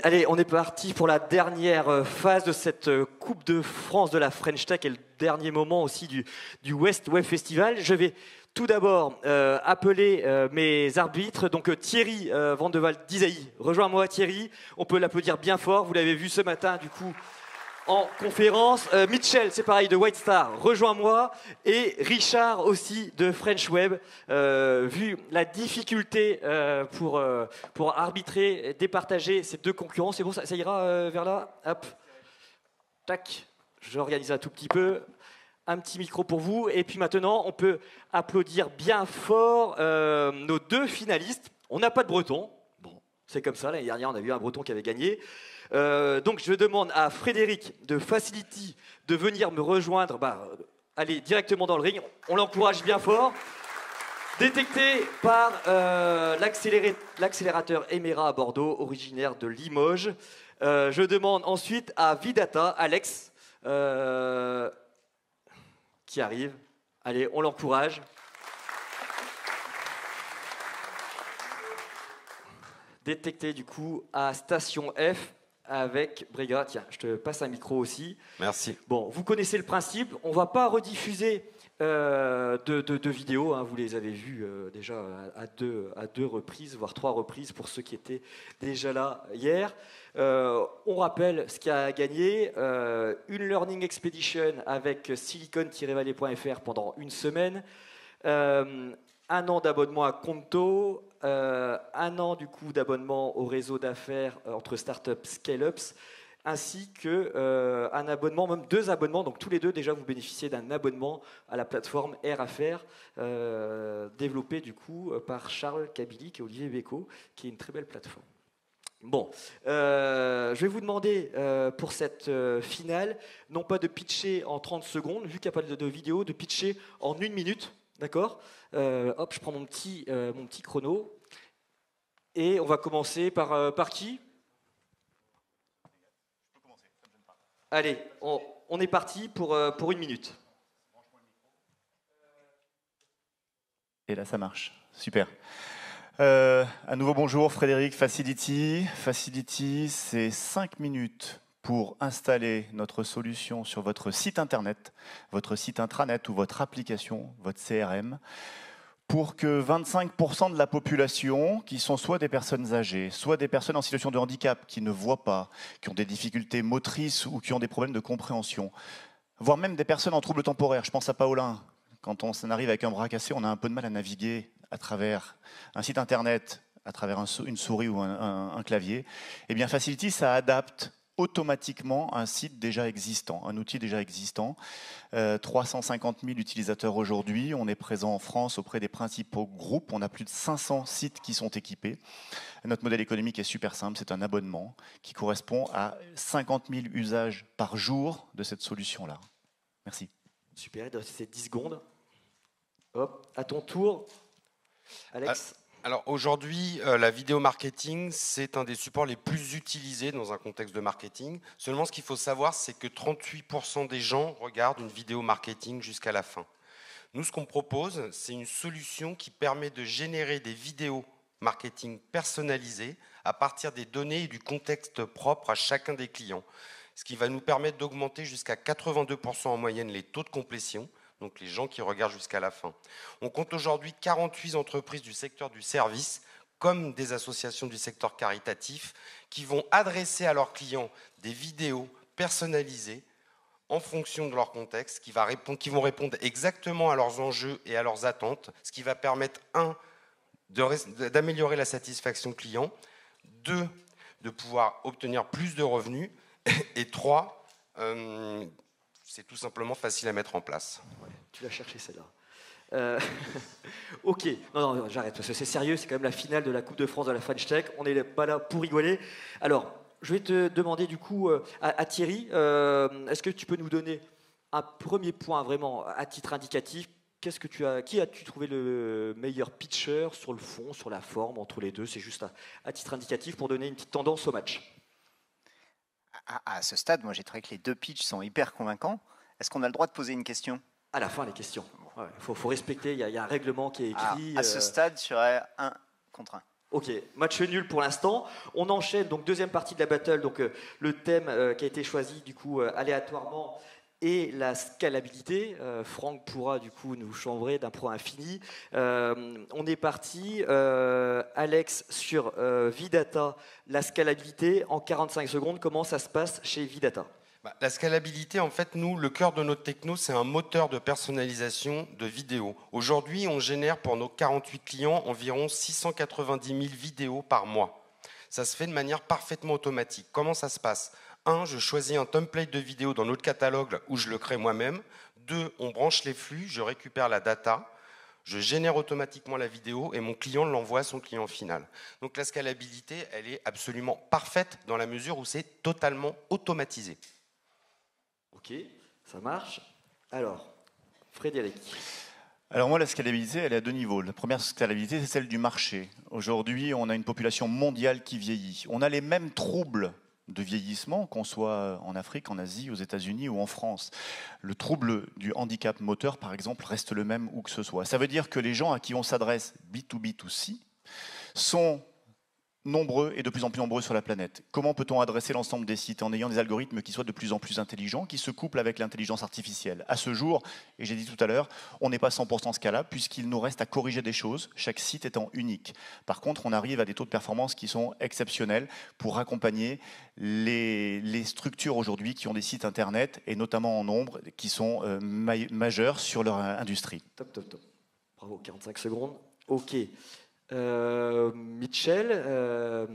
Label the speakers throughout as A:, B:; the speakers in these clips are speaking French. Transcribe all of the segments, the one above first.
A: Allez, on est parti pour la dernière phase de cette Coupe de France de la French Tech et le dernier moment aussi du West Web Festival. Je vais tout d'abord appeler mes arbitres. Donc Thierry Van de Waal d'Isaïe, rejoins-moi Thierry. On peut l'applaudir bien fort, vous l'avez vu ce matin du coup en conférence. Mitchell, c'est pareil, de White Star, rejoins-moi. Et Richard aussi de French Web. Vu la difficulté pour arbitrer, départager ces deux concurrents, c'est bon, ça ira vers là. Hop, tac, j'organise un tout petit peu. Un petit micro pour vous. Et puis maintenant, on peut applaudir bien fort nos deux finalistes. On n'a pas de breton. Bon, c'est comme ça. L'année dernière, on a eu un breton qui avait gagné. Donc je demande à Frédéric de Facility de venir me rejoindre, aller directement dans le ring, on l'encourage bien fort. Détecté par l'accélérateur Emera à Bordeaux, originaire de Limoges. Je demande ensuite à Vidata, Alex, qui arrive. Allez, on l'encourage. Détecté du coup à Station F, avec Brega. Tiens, je te passe un micro aussi.
B: Merci.
A: Bon, vous connaissez le principe. On ne va pas rediffuser de vidéos. Hein. Vous les avez vues déjà à deux reprises, voire 3 reprises pour ceux qui étaient déjà là hier. On rappelle ce qui a gagné. Une Learning Expedition avec silicon-valley.fr pendant une semaine. 1 an d'abonnement à Conto, 1 an du coup d'abonnement au réseau d'affaires entre startups scale-ups, ainsi que un abonnement, même 2 abonnements, donc tous les 2 déjà vous bénéficiez d'un abonnement à la plateforme Air Affaires, développée du coup par Charles Kabilic et Olivier Bécaud, qui est une très belle plateforme. Bon, je vais vous demander pour cette finale, non pas de pitcher en 30 secondes, vu qu'il n'y a pas de vidéo, de pitcher en 1 minute. D'accord. Hop, je prends mon petit chrono. Et on va commencer par qui?
C: Je peux commencer, ça me gêne pas.
A: Allez, on est parti pour 1 minute.
C: Et là, ça marche. Super. À nouveau, bonjour, Frédéric, Facility. Facility, c'est 5 minutes pour installer notre solution sur votre site internet, votre site intranet ou votre application, votre CRM, pour que 25% de la population, qui sont soit des personnes âgées, soit des personnes en situation de handicap, qui ne voient pas, qui ont des difficultés motrices ou qui ont des problèmes de compréhension, voire même des personnes en trouble temporaire. Je pense à Paolin. Quand on s'en arrive avec un bras cassé, on a un peu de mal à naviguer à travers un site internet, à travers une souris ou un clavier. Eh bien, Facility, ça adapte automatiquement un site déjà existant, un outil déjà existant. 350 000 utilisateurs aujourd'hui. On est présent en France auprès des principaux groupes. On a plus de 500 sites qui sont équipés. Notre modèle économique est super simple. C'est un abonnement qui correspond à 50 000 usages par jour de cette solution-là. Merci.
A: Super, c'est 10 secondes. Hop, à ton tour, Alex.
B: Alors aujourd'hui, la vidéo marketing, c'est un des supports les plus utilisés dans un contexte de marketing. Seulement, ce qu'il faut savoir, c'est que 38% des gens regardent une vidéo marketing jusqu'à la fin. Nous, ce qu'on propose, c'est une solution qui permet de générer des vidéos marketing personnalisées à partir des données et du contexte propre à chacun des clients. Ce qui va nous permettre d'augmenter jusqu'à 82% en moyenne les taux de complétion, donc les gens qui regardent jusqu'à la fin. On compte aujourd'hui 48 entreprises du secteur du service, comme des associations du secteur caritatif, qui vont adresser à leurs clients des vidéos personnalisées en fonction de leur contexte, qui vont répondre exactement à leurs enjeux et à leurs attentes, ce qui va permettre, 1, d'améliorer la satisfaction client, 2, de pouvoir obtenir plus de revenus, et 3, c'est tout simplement facile à mettre en place.
A: Ouais, tu l'as cherché celle-là. Ok, non, j'arrête, parce que c'est sérieux, c'est quand même la finale de la Coupe de France de la French Tech, on n'est pas là pour rigoler. Alors, je vais te demander du coup à Thierry, est-ce que tu peux nous donner un premier point vraiment à titre indicatif? Qui as-tu trouvé le meilleur pitcher sur le fond, sur la forme, entre les deux? C'est juste à titre indicatif pour donner une petite tendance au match.
D: À ce stade, moi j'ai trouvé que les 2 pitchs sont hyper convaincants. Est-ce qu'on a le droit de poser une question?
A: À la fin, les questions. Il faut respecter, il y a un règlement qui est écrit.
D: À ce stade, je serais 1 contre 1.
A: Ok, match nul pour l'instant. On enchaîne, donc deuxième partie de la battle. Donc le thème qui a été choisi du coup aléatoirement est la scalabilité. Franck pourra du coup nous chambrer d'un pro infini. On est parti. Alex sur Vidata, la scalabilité en 45 secondes. Comment ça se passe chez Vidata?
B: La scalabilité, en fait, nous, le cœur de notre techno, c'est un moteur de personnalisation de vidéos. Aujourd'hui, on génère pour nos 48 clients environ 690 000 vidéos par mois. Ça se fait de manière parfaitement automatique. Comment ça se passe? 1, je choisis un template de vidéo dans notre catalogue où je le crée moi-même. 2, on branche les flux, je récupère la data, je génère automatiquement la vidéo et mon client l'envoie à son client final. Donc la scalabilité, elle est absolument parfaite dans la mesure où c'est totalement automatisé.
A: Ok, ça marche. Alors, Frédéric.
C: Alors moi, la scalabilité, elle est à deux niveaux. La première scalabilité, c'est celle du marché. Aujourd'hui, on a une population mondiale qui vieillit. On a les mêmes troubles de vieillissement, qu'on soit en Afrique, en Asie, aux États-Unis ou en France. Le trouble du handicap moteur, par exemple, reste le même où que ce soit. Ça veut dire que les gens à qui on s'adresse B2B2C sont nombreux et de plus en plus nombreux sur la planète. Comment peut-on adresser l'ensemble des sites en ayant des algorithmes qui soient de plus en plus intelligents, qui se couplent avec l'intelligence artificielle? À ce jour, et j'ai dit tout à l'heure, on n'est pas 100% scalable puisqu'il nous reste à corriger des choses, chaque site étant unique. Par contre, on arrive à des taux de performance qui sont exceptionnels pour accompagner les structures aujourd'hui qui ont des sites internet et notamment en nombre qui sont majeurs sur leur industrie.
A: Top, top, top. Bravo, 45 secondes. Ok. Mitchell,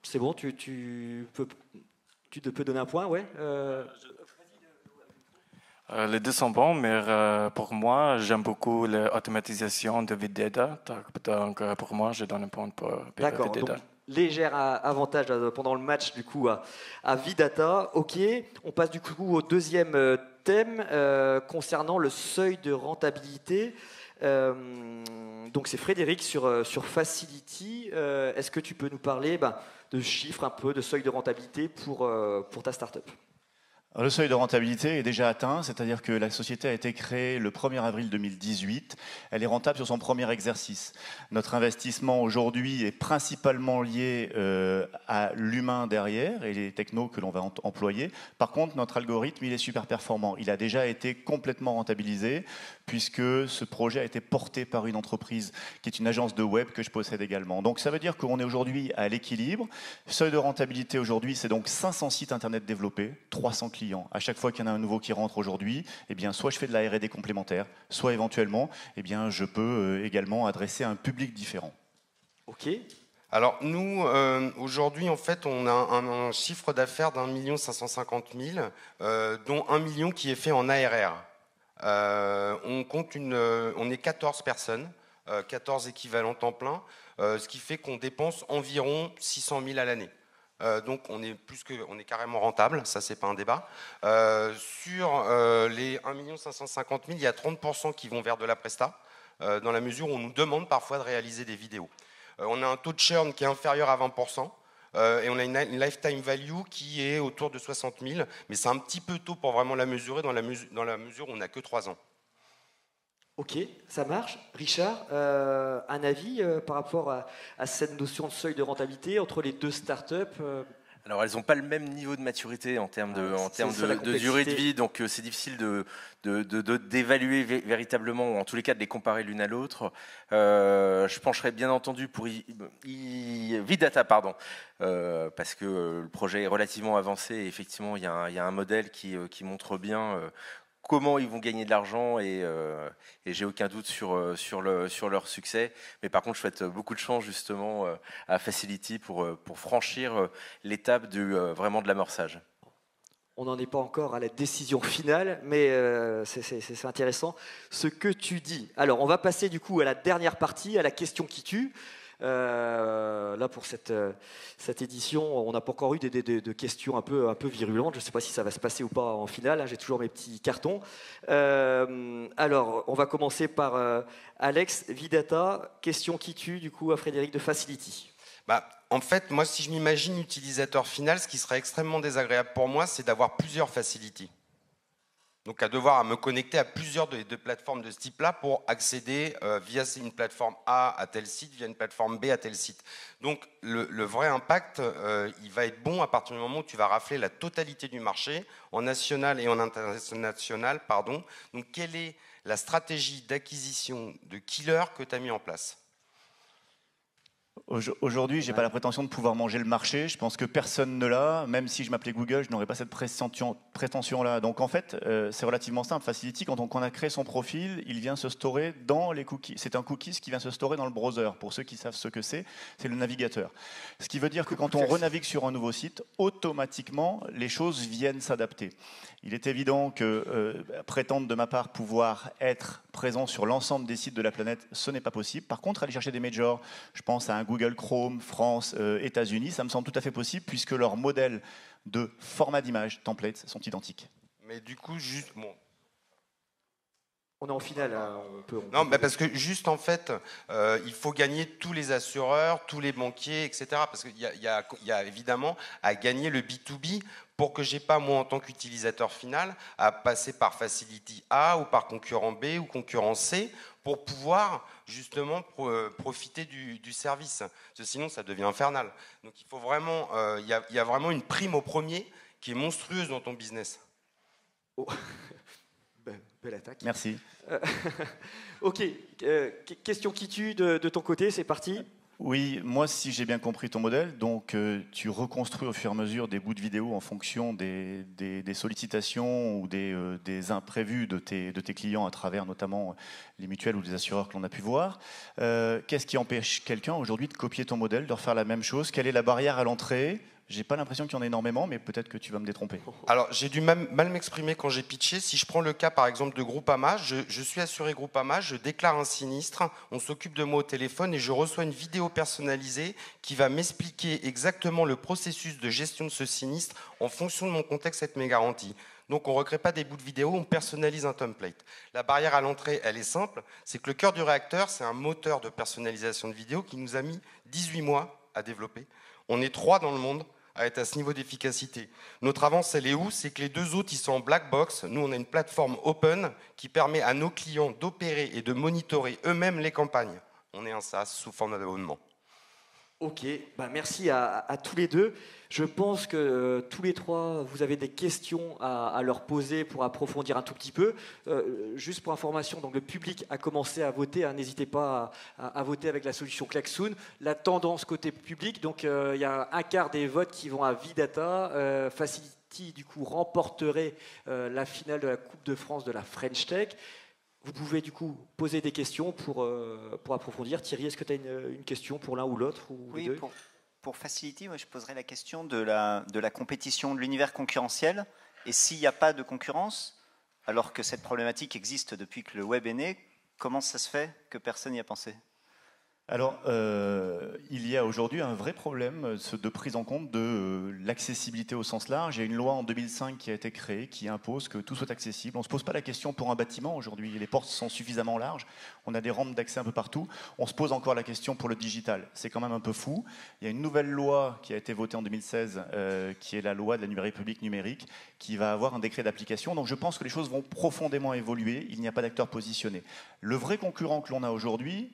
A: c'est bon, tu peux donner un point, ouais.
E: Les deux sont bons, mais pour moi, j'aime beaucoup l'automatisation de Vidata. Donc, pour moi, je donne un point pour
A: D'accord,
E: Vidata.
A: donc léger avantage pendant le match du coup à Vidata. Ok, on passe du coup au deuxième thème concernant le seuil de rentabilité. Donc c'est Frédéric sur Facility. Est-ce que tu peux nous parler de chiffres un peu, de seuil de rentabilité pour ta startup?
C: Le seuil de rentabilité est déjà atteint, c'est-à-dire que la société a été créée le 1er avril 2018. Elle est rentable sur son premier exercice. Notre investissement aujourd'hui est principalement lié à l'humain derrière et les technos que l'on va employer. Par contre, notre algorithme, il est super performant. Il a déjà été complètement rentabilisé puisque ce projet a été porté par une entreprise qui est une agence de web que je possède également. Donc ça veut dire qu'on est aujourd'hui à l'équilibre. Seuil de rentabilité aujourd'hui, c'est donc 500 sites internet développés, 300 clients. À chaque fois qu'il y en a un nouveau qui rentre aujourd'hui, eh bien, soit je fais de la R&D complémentaire, soit éventuellement, eh bien, je peux également adresser un public différent.
A: Ok.
B: Alors nous, aujourd'hui, en fait, on a un chiffre d'affaires d'1 550 000, dont 1 million qui est fait en ARR. On est 14 personnes, 14 équivalents temps plein, ce qui fait qu'on dépense environ 600 000 à l'année. Donc on est carrément rentable, ça c'est pas un débat. Sur les 1 550 000, il y a 30% qui vont vers de la presta, dans la mesure où on nous demande parfois de réaliser des vidéos. On a un taux de churn qui est inférieur à 20%, et on a une lifetime value qui est autour de 60 000, mais c'est un petit peu tôt pour vraiment la mesurer, dans la mesure où on n'a que 3 ans.
A: Ok, ça marche. Richard, un avis par rapport à cette notion de seuil de rentabilité entre les deux startups
F: Alors, elles n'ont pas le même niveau de maturité en termes de durée de vie, donc c'est difficile d'évaluer véritablement, ou en tous les cas de les comparer l'une à l'autre. Je pencherais bien entendu pour Vidata, parce que le projet est relativement avancé et effectivement il y a un modèle qui montre bien comment ils vont gagner de l'argent et j'ai aucun doute sur leur succès. Mais par contre, je souhaite beaucoup de chance justement à Facility pour franchir l'étape vraiment de l'amorçage.
A: On n'en est pas encore à la décision finale, mais c'est intéressant ce que tu dis. Alors, on va passer du coup à la dernière partie, à la question qui tue. Là, pour cette édition, on n'a pas encore eu de questions un peu virulentes. Je ne sais pas si ça va se passer ou pas en finale. J'ai toujours mes petits cartons. Alors, on va commencer par Alex, Vidata. Question qui tue, du coup, à Frédéric de Facility.
B: En fait, moi, si je m'imagine utilisateur final, ce qui serait extrêmement désagréable pour moi, c'est d'avoir plusieurs Facility. Donc à devoir me connecter à plusieurs de plateformes de ce type-là pour accéder via une plateforme A à tel site, via une plateforme B à tel site. Donc le vrai impact, il va être bon à partir du moment où tu vas rafler la totalité du marché, en national et en international, pardon. Donc quelle est la stratégie d'acquisition de killers que tu as mis en place ?
C: Aujourd'hui, je n'ai pas la prétention de pouvoir manger le marché. Je pense que personne ne l'a. Même si je m'appelais Google, je n'aurais pas cette prétention-là. Donc en fait, c'est relativement simple. Facility, quand on a créé son profil, il vient se storer dans les cookies. C'est un cookies qui vient se storer dans le browser. Pour ceux qui savent ce que c'est le navigateur. Ce qui veut dire que quand on renavigue sur un nouveau site, automatiquement, les choses viennent s'adapter. Il est évident que prétendre de ma part pouvoir être présent sur l'ensemble des sites de la planète, ce n'est pas possible. Par contre, aller chercher des majors, je pense à un Google Chrome, France, États-Unis, ça me semble tout à fait possible puisque leurs modèles de format d'image, templates, sont identiques.
B: Mais du coup, juste... Bon.
A: On est en finale, hein,
B: Non, mais parce que juste en fait, il faut gagner tous les assureurs, tous les banquiers, etc. Parce qu'il y a évidemment à gagner le B2B pour que j'ai pas, moi, en tant qu'utilisateur final, à passer par Facility A ou par concurrent B ou concurrent C pour pouvoir justement profiter du service. Parce que sinon, ça devient infernal. Donc il faut vraiment, il y a vraiment une prime au premier qui est monstrueuse dans ton business.
A: Oh. Belle attaque.
C: Merci.
A: Ok, question qui tue de ton côté, c'est parti.
C: Oui, moi, si j'ai bien compris ton modèle, donc tu reconstruis au fur et à mesure des bouts de vidéo en fonction des sollicitations ou des imprévus de tes clients à travers notamment les mutuelles ou les assureurs que l'on a pu voir. Qu'est-ce qui empêche quelqu'un aujourd'hui de copier ton modèle, de refaire la même chose? Quelle est la barrière à l'entrée? J'ai pas l'impression qu'il y en ait énormément, mais peut-être que tu vas me détromper.
B: Alors, j'ai dû mal m'exprimer quand j'ai pitché. Si je prends le cas, par exemple, de Groupama, je suis assuré Groupama, je déclare un sinistre, on s'occupe de moi au téléphone et je reçois une vidéo personnalisée qui va m'expliquer exactement le processus de gestion de ce sinistre en fonction de mon contexte et de mes garanties. Donc, on ne recrée pas des bouts de vidéo, on personnalise un template. La barrière à l'entrée, elle est simple, c'est que le cœur du réacteur, c'est un moteur de personnalisation de vidéo qui nous a mis 18 mois à développer. On est 3 dans le monde à être à ce niveau d'efficacité. Notre avance, elle est où? C'est que les 2 autres, ils sont en black box. Nous, on a une plateforme open qui permet à nos clients d'opérer et de monitorer eux-mêmes les campagnes. On est un SaaS sous forme d'abonnement.
A: Ok, bah merci à tous les deux. Je pense que tous les trois, vous avez des questions à leur poser pour approfondir un tout petit peu. Juste pour information, donc le public a commencé à voter. Hein, n'hésitez pas à voter avec la solution Klaxoon. La tendance côté public, donc il y a un quart des votes qui vont à Vidata. Facility, du coup, remporterait la finale de la Coupe de France de la French Tech. Vous pouvez du coup poser des questions pour approfondir. Thierry, est-ce que tu as une question pour l'un ou l'autre ou
D: Oui,
A: les deux?
D: pour Facility, moi, je poserais la question de la compétition, de l'univers concurrentiel. Et s'il n'y a pas de concurrence, alors que cette problématique existe depuis que le web est né, comment ça se fait que personne n'y a pensé?
C: Alors, il y a aujourd'hui un vrai problème de prise en compte de l'accessibilité au sens large. Il y a une loi en 2005 qui a été créée qui impose que tout soit accessible. On ne se pose pas la question pour un bâtiment aujourd'hui. Les portes sont suffisamment larges. On a des rampes d'accès un peu partout. On se pose encore la question pour le digital. C'est quand même un peu fou. Il y a une nouvelle loi qui a été votée en 2016, qui est la loi de la République numérique, qui va avoir un décret d'application. Donc je pense que les choses vont profondément évoluer. Il n'y a pas d'acteur positionné. Le vrai concurrent que l'on a aujourd'hui,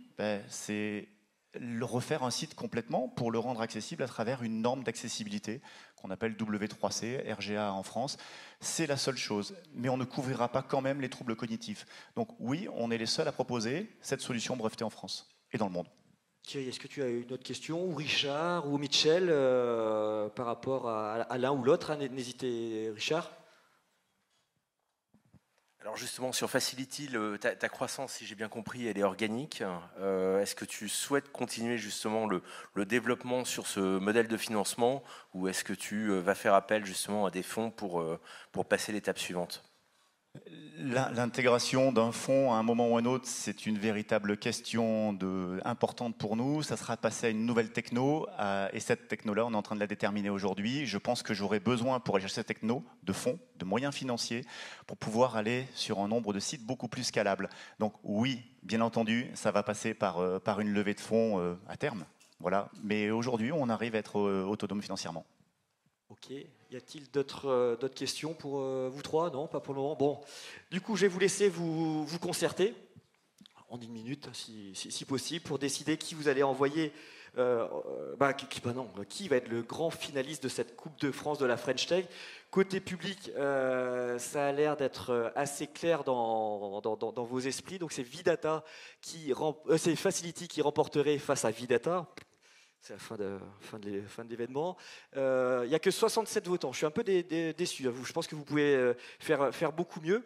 C: c'est refaire un site complètement pour le rendre accessible à travers une norme d'accessibilité qu'on appelle W3C, RGA en France. C'est la seule chose, mais on ne couvrira pas quand même les troubles cognitifs. Donc oui, on est les seuls à proposer cette solution brevetée en France et dans le monde.
A: Thierry, est-ce que tu as une autre question? Ou Richard, ou Mitchell, par rapport à l'un ou l'autre? N'hésitez, Richard.
F: Alors justement, sur Facility, ta croissance, si j'ai bien compris, elle est organique. Est-ce que tu souhaites continuer justement le développement sur ce modèle de financement ou est-ce que tu vas faire appel justement à des fonds pour passer l'étape suivante?
C: L'intégration d'un fonds à un moment ou à un autre, c'est une véritable question importante pour nous. Ça sera passé à une nouvelle techno, et cette techno-là, on est en train de la déterminer aujourd'hui. Je pense que j'aurai besoin, pour aller chercher cette techno, de fonds, de moyens financiers, pour pouvoir aller sur un nombre de sites beaucoup plus scalable. Donc oui, bien entendu, ça va passer par une levée de fonds à terme. Voilà. Mais aujourd'hui, on arrive à être autonome financièrement.
A: Ok. Ok. Y a-t-il d'autres questions pour vous trois? Non, pas pour le moment. Bon, du coup, je vais vous laisser vous concerter en 1 minute, si possible, pour décider qui vous allez envoyer. Qui va être le grand finaliste de cette Coupe de France de la French Tech. Côté public, ça a l'air d'être assez clair dans vos esprits. Donc c'est Vidata c'est Facility qui remporterait face à Vidata. C'est la fin de l'événement. Il n'y a que 67 votants. Je suis un peu déçu. Je pense que vous pouvez faire beaucoup mieux.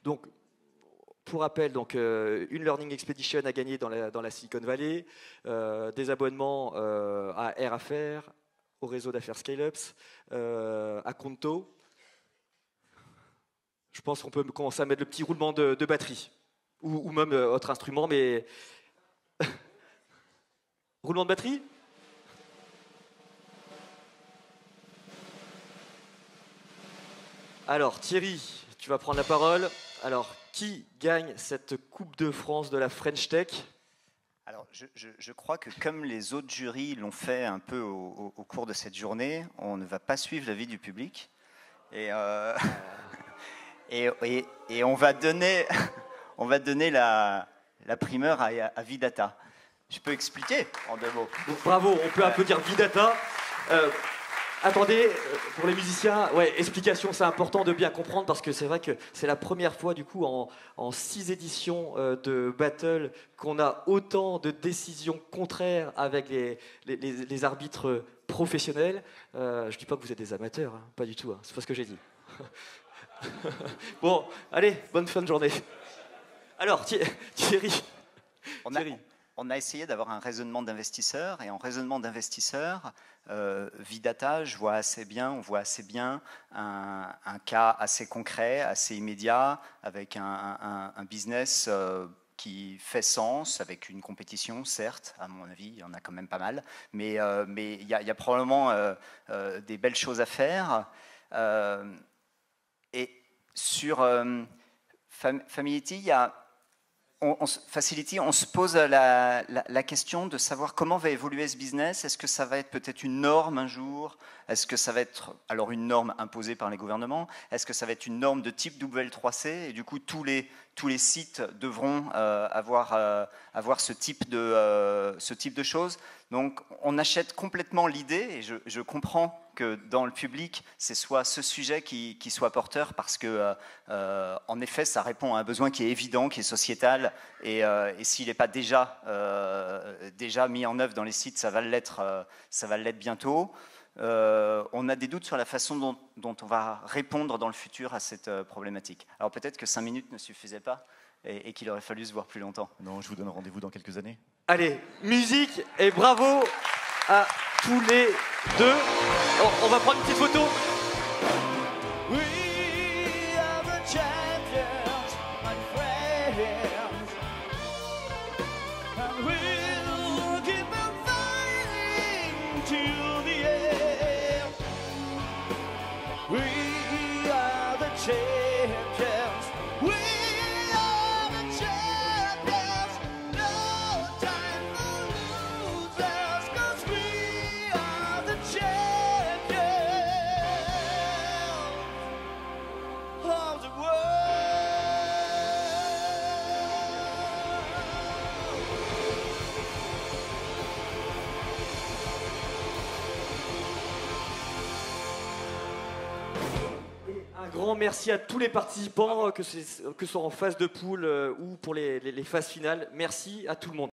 A: Donc, pour rappel, une Learning Expedition à gagner dans la Silicon Valley, des abonnements à Air Affaires, au réseau d'affaires Scale-Ups, à Conto. Je pense qu'on peut commencer à mettre le petit roulement de batterie, ou même autre instrument, mais... Roulement de batterie? Alors, Thierry, tu vas prendre la parole. Alors, qui gagne cette Coupe de France de la French Tech?
D: Alors, je crois que comme les autres jurys l'ont fait un peu au cours de cette journée, on ne va pas suivre l'avis du public. Et on va donner la primeur à Vidata. Je peux expliquer en 2 mots.
A: Bravo, on peut applaudir Vidata. Attendez, pour les musiciens, explication, c'est important de bien comprendre parce que c'est vrai que c'est la première fois du coup en 6 éditions de Battle qu'on a autant de décisions contraires avec les arbitres professionnels. Je dis pas que vous êtes des amateurs, hein, pas du tout, hein, c'est pas ce que j'ai dit. Bon, allez, bonne fin de journée. Alors, Thierry.
D: On a essayé d'avoir un raisonnement d'investisseur, et en raisonnement d'investisseur, Vidata, on voit assez bien un cas assez concret, assez immédiat, avec un business qui fait sens, avec une compétition, certes, à mon avis, il y en a quand même pas mal, mais il y a probablement des belles choses à faire. Et sur Famility, il y a... Facility, on se pose la question de savoir comment va évoluer ce business. Est-ce que ça va être peut-être une norme un jour? Est-ce que ça va être alors une norme imposée par les gouvernements? Est-ce que ça va être une norme de type WL3C? Et du coup, tous les sites devront avoir ce type de choses. Donc, on achète complètement l'idée, et je comprends que dans le public, c'est soit ce sujet qui soit porteur, parce que, en effet, ça répond à un besoin qui est évident, qui est sociétal, et s'il n'est pas déjà mis en œuvre dans les sites, ça va l'être bientôt. On a des doutes sur la façon dont on va répondre dans le futur à cette problématique. Alors peut-être que 5 minutes ne suffisaient pas et qu'il aurait fallu se voir plus longtemps.
C: Non, je vous donne rendez-vous dans quelques années.
A: Allez, musique et bravo à tous les deux. On va prendre une petite photo. We are the champions, my friends. And we'll keep on fighting till the end. We are the champions. We are the champions. No time for losers, 'cause we are the champions of the world. Un grand merci à tous les participants, que ce soit en phase de poule ou pour les phases finales. Merci à tout le monde.